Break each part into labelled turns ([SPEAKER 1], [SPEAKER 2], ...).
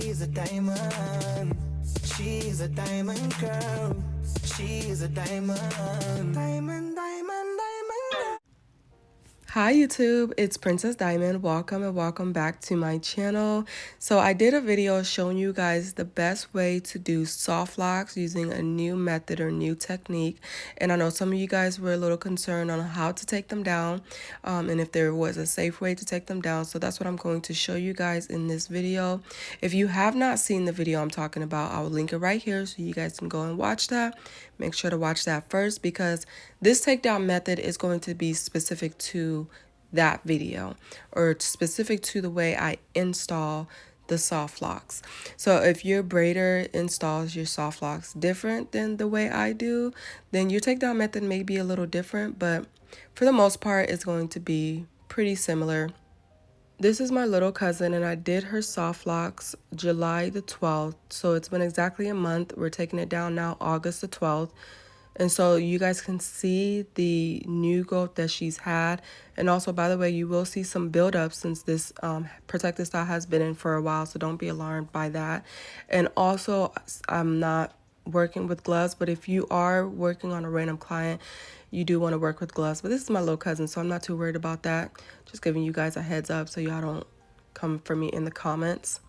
[SPEAKER 1] She's a diamond. She's a diamond girl. She's a diamond. Diamond, diamond, diamond.
[SPEAKER 2] Hi YouTube, it's Princess Diamond. Welcome and welcome back to my channel. So I did a video showing you guys the best way to do soft locks using a new method or new technique. And I know some of you guys were a little concerned on how to take them down and if there was a safe way to take them down. So that's what I'm going to show you guys in this video. If you have not seen the video I'm talking about, I will link it right here so you guys can go and watch that. Make sure to watch that first because this takedown method is going to be specific to that video or specific to the way I install the soft locks. So if your braider installs your soft locks different than the way I do, then your takedown method may be a little different, but for the most part, it's going to be pretty similar. This is my little cousin, and I did her soft locks July the 12th. So it's been exactly a month. We're taking it down now, August the 12th. And so you guys can see the new growth that she's had. And also, by the way, you will see some buildup since this protective style has been in for a while. So don't be alarmed by that. And also, I'm not working with gloves, but if you are working on a random client, you do want to work with gloves. But this is my little cousin, so I'm not too worried about that. Just giving you guys a heads up so y'all don't come for me in the comments.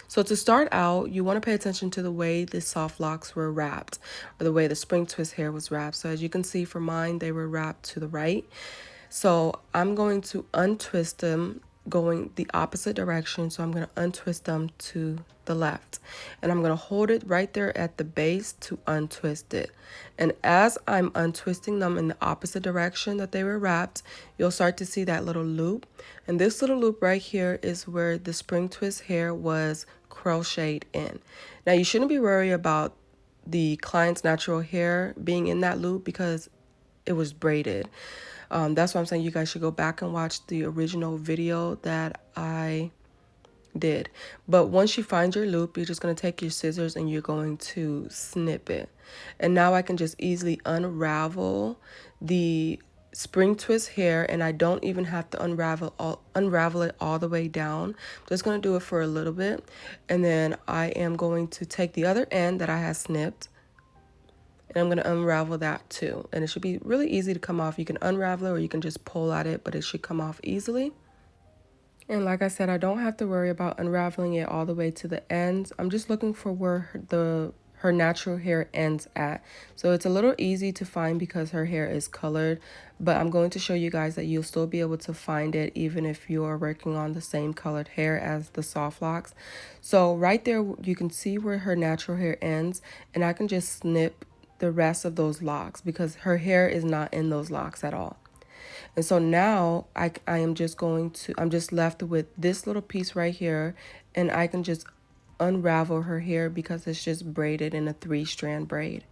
[SPEAKER 2] So to start out, you want to pay attention to the way the soft locks were wrapped or the way the spring twist hair was wrapped. So as you can see for mine, they were wrapped to the right. So I'm going to untwist them going the opposite direction. So I'm going to untwist them to the left. And I'm going to hold it right there at the base to untwist it. And as I'm untwisting them in the opposite direction that they were wrapped, you'll start to see that little loop. And this little loop right here is where the spring twist hair was crocheted in. Now you shouldn't be worried about the client's natural hair being in that loop because it was braided. That's why I'm saying you guys should go back and watch the original video that I did. But once you find your loop, you're just going to take your scissors and you're going to snip it. And now I can just easily unravel the spring twist hair, and I don't even have to unravel it all the way down. I'm just going to do it for a little bit, and then I am going to take the other end that I had snipped, and I'm going to unravel that too. And it should be really easy to come off. You can unravel it or you can just pull at it, but it should come off easily. And like I said, I don't have to worry about unraveling it all the way to the ends. I'm just looking for where her natural hair ends at. So it's a little easy to find because her hair is colored, but I'm going to show you guys that you'll still be able to find it even if you are working on the same colored hair as the soft locks. So right there, you can see where her natural hair ends, and I can just snip the rest of those locks because her hair is not in those locks at all. And so now I'm just left with this little piece right here, and I can just unravel her hair because it's just braided in a 3-strand braid.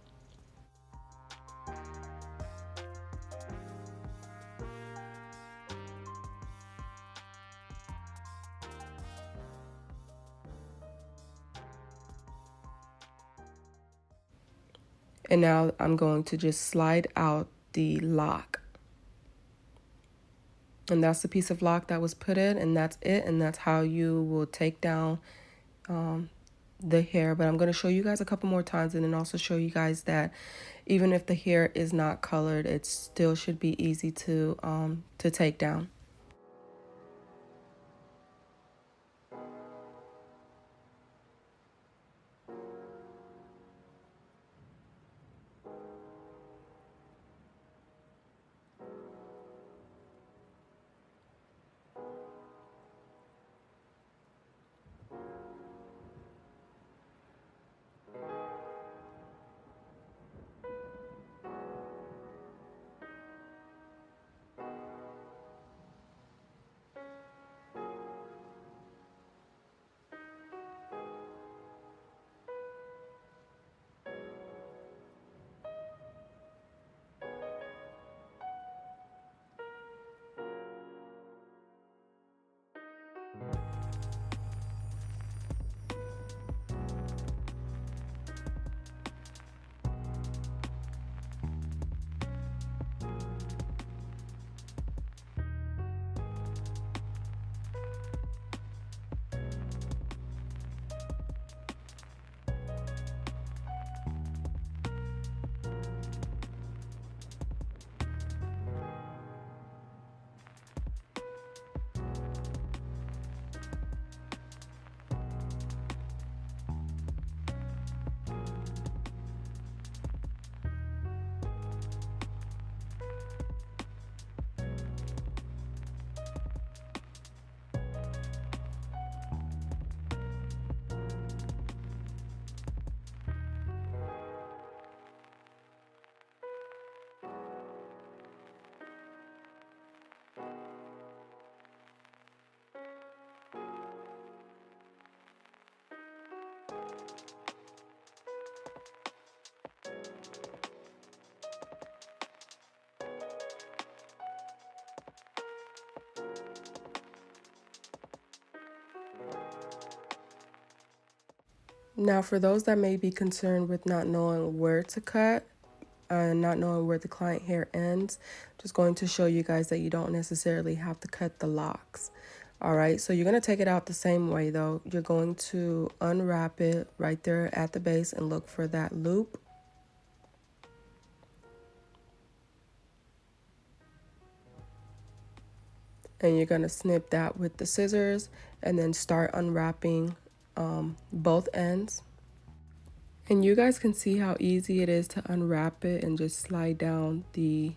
[SPEAKER 2] And now I'm going to just slide out the lock. And that's the piece of lock that was put in, and that's it. And that's how you will take down the hair. But I'm going to show you guys a couple more times, and then also show you guys that even if the hair is not colored, it still should be easy to take down. Now, for those that may be concerned with not knowing where to cut and not knowing where the client hair ends, just going to show you guys that you don't necessarily have to cut the locks. All right, so you're going to take it out the same way though. You're going to unwrap it right there at the base and look for that loop. And you're going to snip that with the scissors and then start unwrapping both ends. And you guys can see how easy it is to unwrap it and just slide down the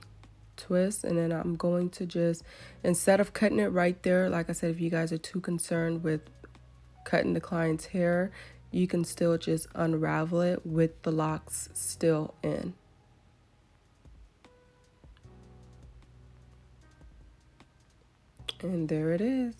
[SPEAKER 2] twist. And then I'm going to just, instead of cutting it right there, like I said, if you guys are too concerned with cutting the client's hair, you can still just unravel it with the locks still in. And there it is.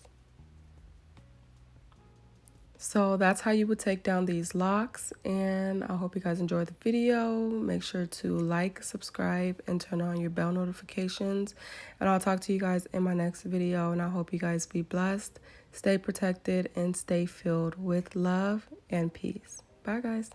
[SPEAKER 2] So that's how you would take down these locks, and I hope you guys enjoyed the video. Make sure to like, subscribe, and turn on your bell notifications. And I'll talk to you guys in my next video, and I hope you guys be blessed, stay protected, and stay filled with love and peace. Bye, guys.